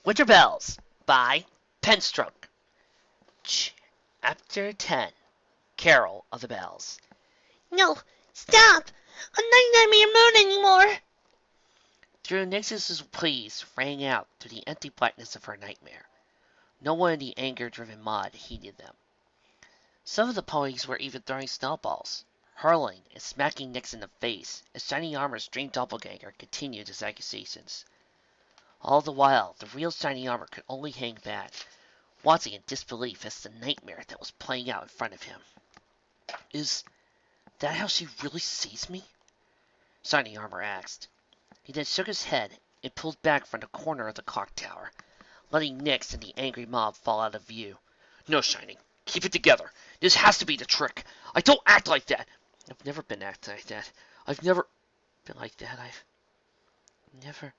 Winter Bells by Penstroke. Chapter 10. Carol of the Bells. No, stop! I'm not in the mood anymore. Through Nix's pleas rang out through the empty blackness of her nightmare. No one in the anger-driven mob heeded them. Some of the ponies were even throwing snowballs, hurling and smacking Nix in the face as Shiny Armor's dream doppelganger continued his accusations. All the while, the real Shiny Armor could only hang back, watching in disbelief as the nightmare that was playing out in front of him. Is that how she really sees me? Shiny Armor asked. He then shook his head and pulled back from the corner of the clock tower, letting Nix and the angry mob fall out of view. No, Shiny. Keep it together. This has to be the trick. I don't act like that. I've never been acting like that. I've never been like that. I've never...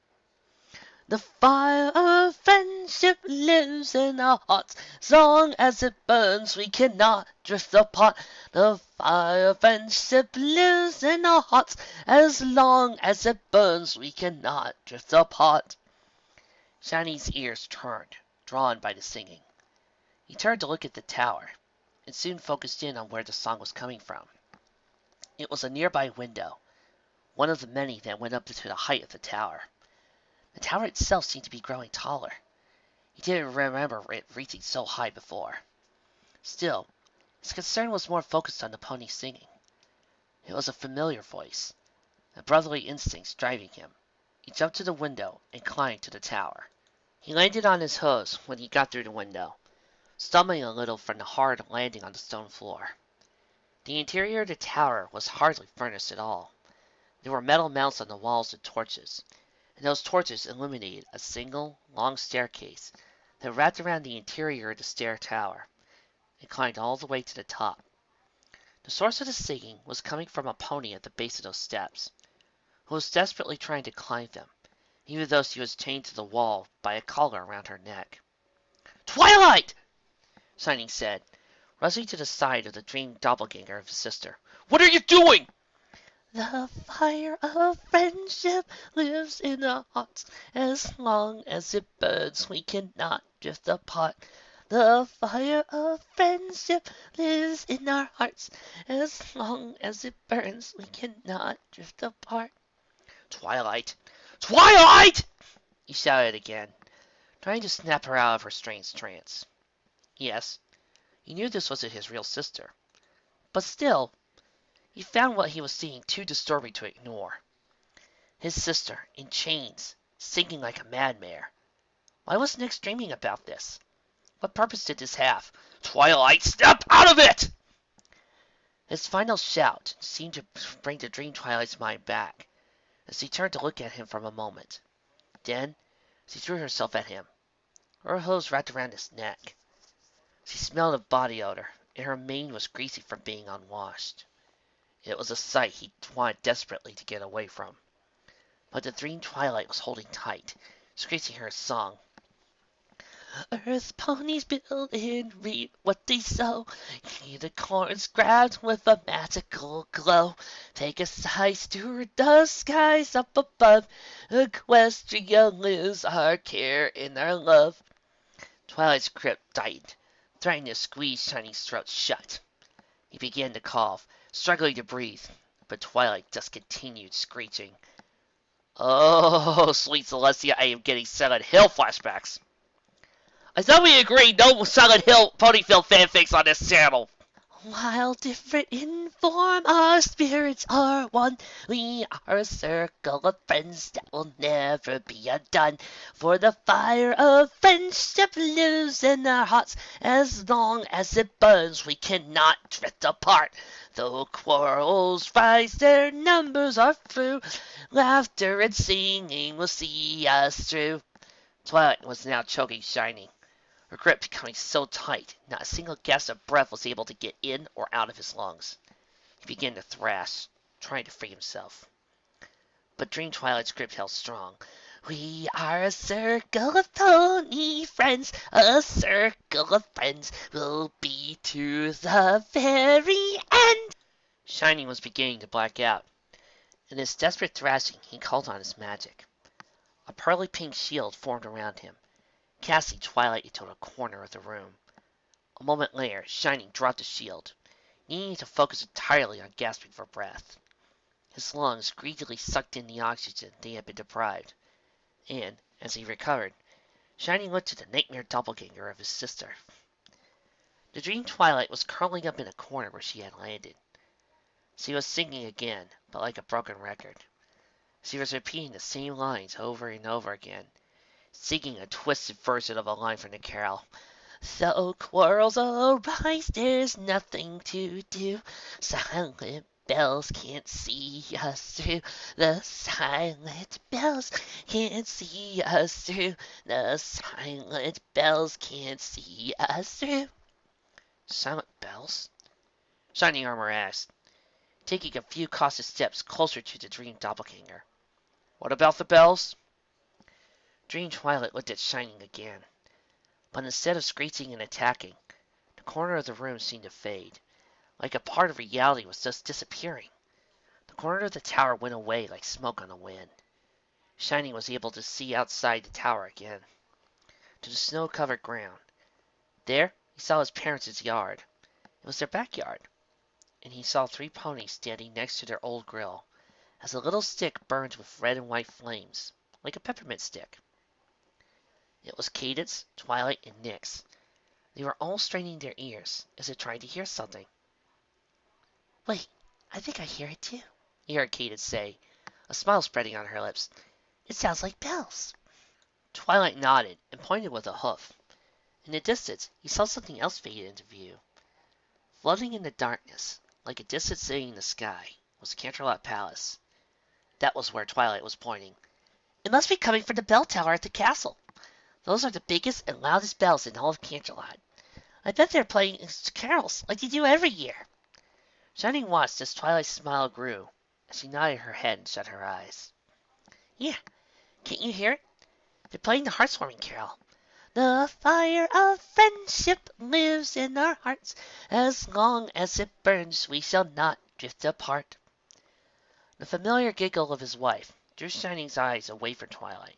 The fire of friendship lives in our hearts. As long as it burns, we cannot drift apart. The fire of friendship lives in our hearts. As long as it burns, we cannot drift apart. Shiny's ears turned, drawn by the singing. He turned to look at the tower, and soon focused in on where the song was coming from. It was a nearby window, one of the many that went up to the height of the tower. The tower itself seemed to be growing taller. He didn't remember it reaching so high before. Still, his concern was more focused on the pony singing. It was a familiar voice, a brotherly instinct driving him. He jumped to the window and climbed to the tower. He landed on his hose when he got through the window, stumbling a little from the hard landing on the stone floor. The interior of the tower was hardly furnished at all. There were metal mounts on the walls and torches, and those torches illuminated a single, long staircase that wrapped around the interior of the stair tower and climbed all the way to the top. The source of the singing was coming from a pony at the base of those steps, who was desperately trying to climb them, even though she was chained to the wall by a collar around her neck. "Twilight!" Shiny said, rushing to the side of the dream doppelganger of his sister. "What are you doing?" The fire of friendship lives in our hearts. As long as it burns, we cannot drift apart. The fire of friendship lives in our hearts. As long as it burns, we cannot drift apart. Twilight! Twilight! He shouted again, trying to snap her out of her strange trance. Yes, he knew this wasn't his real sister. But still, he found what he was seeing too disturbing to ignore. His sister, in chains, singing like a madmare. Why was Nix dreaming about this? What purpose did this have? Twilight, step out of it! His final shout seemed to bring the dream Twilight's mind back, as she turned to look at him for a moment. Then, she threw herself at him, her hose wrapped around his neck. She smelled of body odor, and her mane was greasy from being unwashed. It was a sight he wanted desperately to get away from. But the dream Twilight was holding tight, screeching her song. Earth ponies build and reap what they sow. Unicorns grabbed with a magical glow. Pegasus to the skies up above. Equestria lives our care and our love. Twilight's grip tightened, threatening to squeeze Shiny's throat shut. He began to cough, struggling to breathe, but Twilight just continued screeching. Oh, sweet Celestia, I am getting Silent Hill flashbacks. I thought we agreed no Silent Hill Ponyfield fanfics on this channel. While different in form, our spirits are one. We are a circle of friends that will never be undone. For the fire of friendship lives in our hearts. As long as it burns, we cannot drift apart. Though quarrels rise, their numbers are few. Laughter and singing will see us through. Twilight was now choking Shiny, her grip becoming so tight, not a single gasp of breath was able to get in or out of his lungs. He began to thrash, trying to free himself. But Dream Twilight's grip held strong. We are a circle of pony friends, a circle of friends, we'll be to the very end. Shiny was beginning to black out. In his desperate thrashing, he called on his magic. A pearly pink shield formed around him, casting Twilight into a corner of the room. A moment later, Shining dropped the shield, needing to focus entirely on gasping for breath. His lungs greedily sucked in the oxygen they had been deprived, and, as he recovered, Shining looked at the nightmare doppelganger of his sister. The dream Twilight was curling up in a corner where she had landed. She was singing again, but like a broken record. She was repeating the same lines over and over again, singing a twisted version of a line from the carol. So quarrels arise, there's nothing to do. Silent bells can't see us through. The silent bells can't see us through. The silent bells can't see us through. Silent bells? Shining Armor asked, taking a few cautious steps closer to the dream doppelganger. What about the bells? Dream Twilight looked at Shining again, but instead of screeching and attacking, the corner of the room seemed to fade, like a part of reality was just disappearing. The corner of the tower went away like smoke on a wind. Shining was able to see outside the tower again, to the snow-covered ground. There, he saw his parents' yard. It was their backyard, and he saw 3 ponies standing next to their old grill, as a little stick burned with red and white flames, like a peppermint stick. It was Cadence, Twilight, and Nyx. They were all straining their ears, as if trying to hear something. Wait, I think I hear it too, he heard Cadence say, a smile spreading on her lips. It sounds like bells. Twilight nodded and pointed with a hoof. In the distance, he saw something else fade into view. Floating in the darkness, like a distant city in the sky, was Canterlot Palace. That was where Twilight was pointing. It must be coming from the bell tower at the castle. Those are the biggest and loudest bells in all of Canterlot. I bet they're playing carols like they do every year. Shining watched as Twilight's smile grew, as she nodded her head and shut her eyes. Yeah, can't you hear it? They're playing the heartwarming carol. The fire of friendship lives in our hearts. As long as it burns, we shall not drift apart. The familiar giggle of his wife drew Shining's eyes away from Twilight.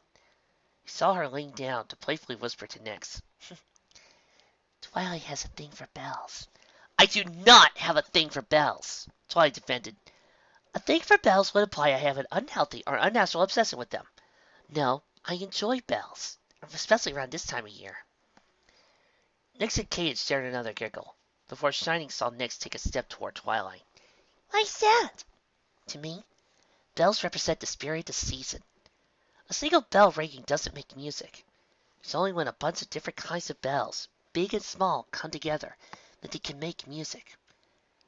He saw her lean down to playfully whisper to Nyx. Twilight has a thing for bells. I do not have a thing for bells, Twilight defended. A thing for bells would imply I have an unhealthy or unnatural obsession with them. No, I enjoy bells, especially around this time of year. Nyx and Cadence shared another giggle, before Shining saw Nyx take a step toward Twilight. Why's that? To me, bells represent the spirit of the season. A single bell ringing doesn't make music. It's only when a bunch of different kinds of bells, big and small, come together that they can make music.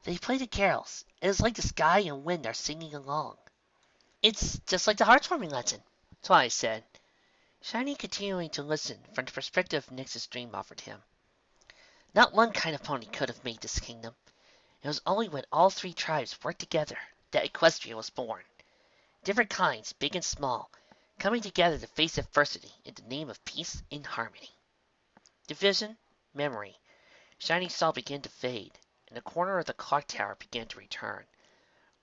They play the carols, and it's like the sky and wind are singing along. It's just like the heartwarming legend, Twilight said, Shining continuing to listen from the perspective Nyx's dream offered him. Not one kind of pony could have made this kingdom. It was only when all 3 tribes worked together that Equestria was born. Different kinds, big and small, coming together to face adversity in the name of peace and harmony. Division, memory, Shining saw began to fade, and the corner of the clock tower began to return,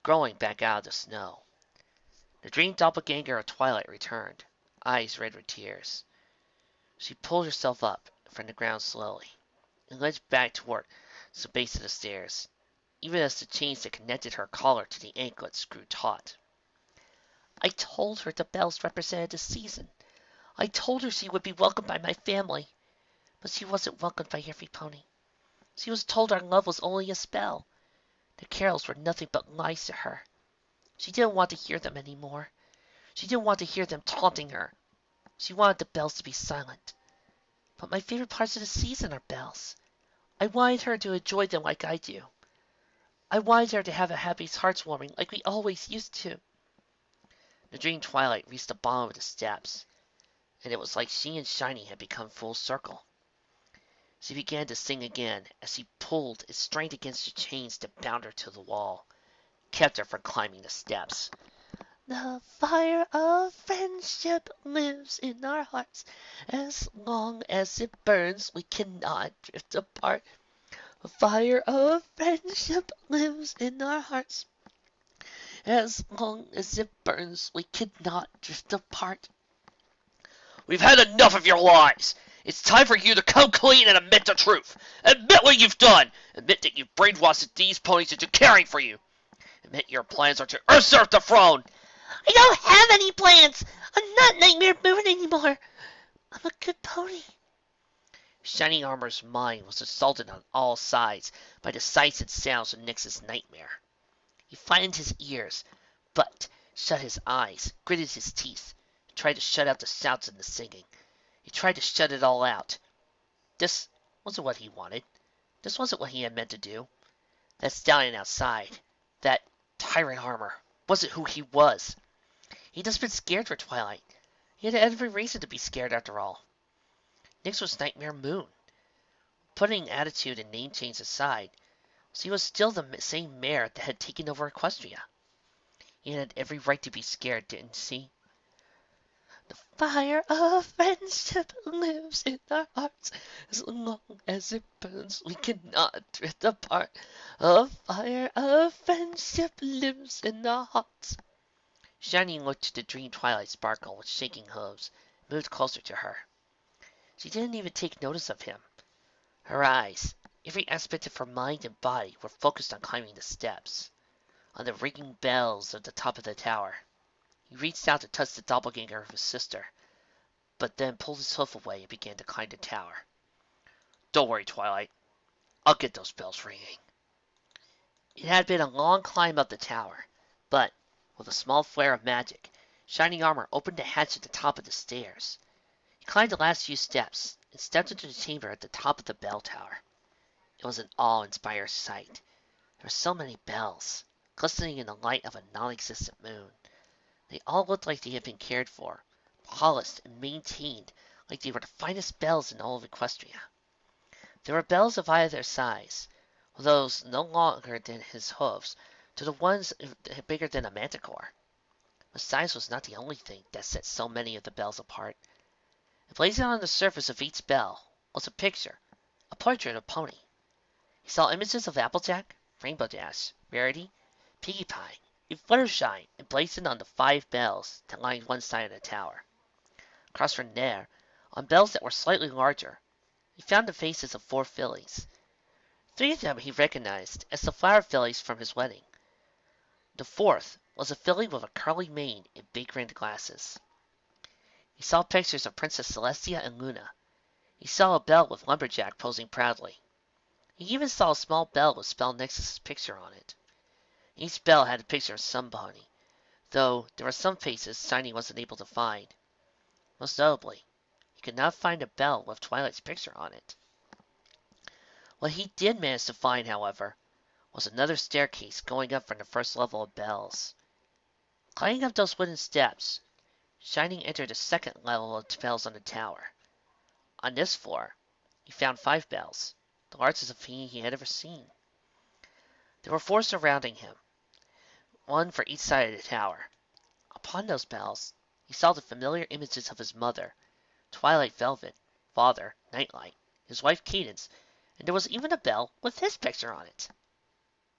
growing back out of the snow. The dream doppelganger of Twilight returned, eyes red with tears. She pulled herself up from the ground slowly, and led back toward the base of the stairs, even as the chains that connected her collar to the anklets grew taut. I told her the bells represented the season. I told her she would be welcomed by my family, but she wasn't welcomed by every pony. She was told our love was only a spell. The carols were nothing but lies to her. She didn't want to hear them anymore. She didn't want to hear them taunting her. She wanted the bells to be silent. But my favorite parts of the season are bells. I wanted her to enjoy them like I do. I wanted her to have a happy heartwarming like we always used to. The dream Twilight reached the bottom of the steps, and it was like she and Shiny had become full circle. She began to sing again as she pulled and strained against the chains that bound her to the wall, kept her from climbing the steps. The fire of friendship lives in our hearts. As long as it burns, we cannot drift apart. The fire of friendship lives in our hearts. As long as it burns, we cannot drift apart. We've had enough of your lies. It's time for you to come clean and admit the truth. Admit what you've done. Admit that you've brainwashed these ponies into caring for you. Admit your plans are to usurp the throne. I don't have any plans. I'm not Nightmare Moon anymore. I'm a good pony. Shining Armor's mind was assaulted on all sides by the sights and sounds of Nyx's nightmare. He flattened his ears, but shut his eyes, gritted his teeth, tried to shut out the sounds and the singing. He tried to shut it all out. This wasn't what he wanted. This wasn't what he had meant to do. That stallion outside, that tyrant armor, wasn't who he was. He'd just been scared for Twilight. He had every reason to be scared after all. Nyx was Nightmare Moon. Putting attitude and name change aside, he was still the same mare that had taken over Equestria. He had every right to be scared, didn't he? The fire of friendship lives in our hearts. As long as it burns, we cannot drift apart. The fire of friendship lives in our hearts. Shining looked at the dream Twilight sparkle with shaking hooves, moved closer to her. She didn't even take notice of him. Her eyes, every aspect of her mind and body, were focused on climbing the steps, on the ringing bells at the top of the tower. He reached out to touch the doppelganger of his sister, but then pulled his hoof away and began to climb the tower. Don't worry, Twilight. I'll get those bells ringing. It had been a long climb up the tower, but, with a small flare of magic, Shining Armor opened a hatch at the top of the stairs. He climbed the last few steps and stepped into the chamber at the top of the bell tower. It was an awe-inspiring sight. There were so many bells, glistening in the light of a non-existent moon. They all looked like they had been cared for, polished and maintained like they were the finest bells in all of Equestria. There were bells of either size, those no longer than his hooves, to the ones bigger than a manticore. But size was not the only thing that set so many of the bells apart. Blazing on the surface of each bell was a picture, a portrait of Pony. He saw images of Applejack, Rainbow Dash, Rarity, Piggy Pie, and Fluttershy emblazoned on the 5 bells that lined one side of the tower. Across from there, on bells that were slightly larger, he found the faces of 4 fillies. 3 of them he recognized as the flower fillies from his wedding. The 4th was a filly with a curly mane and big-rimmed glasses. He saw pictures of Princess Celestia and Luna. He saw a bell with Lumberjack posing proudly. He even saw a small bell with Spell Nexus's picture on it. Each bell had a picture of some pony, though there were some faces Shiny wasn't able to find. Most notably, he could not find a bell with Twilight's picture on it. What he did manage to find, however, was another staircase going up from the first level of bells. Climbing up those wooden steps, Shining entered the second level of bells on the tower. On this floor, he found 5 bells, the largest of any he had ever seen. There were 4 surrounding him, one for each side of the tower. Upon those bells, he saw the familiar images of his mother, Twilight Velvet, father, Nightlight, his wife Cadence, and there was even a bell with his picture on it.